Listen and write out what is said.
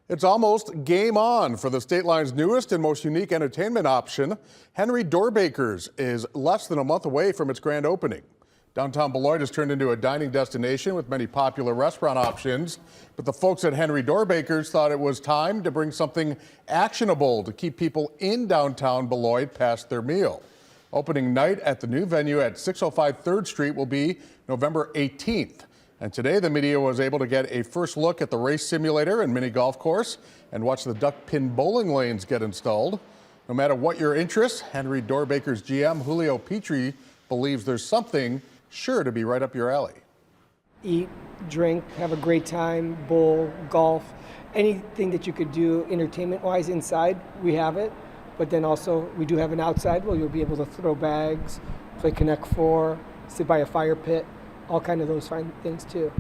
It's almost game on for the state line's newest and most unique entertainment option. Henry Dorrbaker's is less than a month away from its grand opening. Downtown Beloit has turned into a dining destination with many popular restaurant options. But the folks at Henry Dorrbaker's thought it was time to bring something actionable to keep people in downtown Beloit past their meal. Opening night at the new venue at 605 3rd Street will be November 18th. And today the media was able to get a first look at the race simulator and mini golf course and watch the duck pin bowling lanes get installed. No matter what your interests, Henry Dorrbaker's GM Julio Petrie believes there's something sure to be right up your alley. Eat, drink, have a great time, bowl, golf, anything that you could do entertainment-wise inside, we have it. But then also we do have an outside where you'll be able to throw bags, play Connect Four, sit by a fire pit, all kind of those fine things too.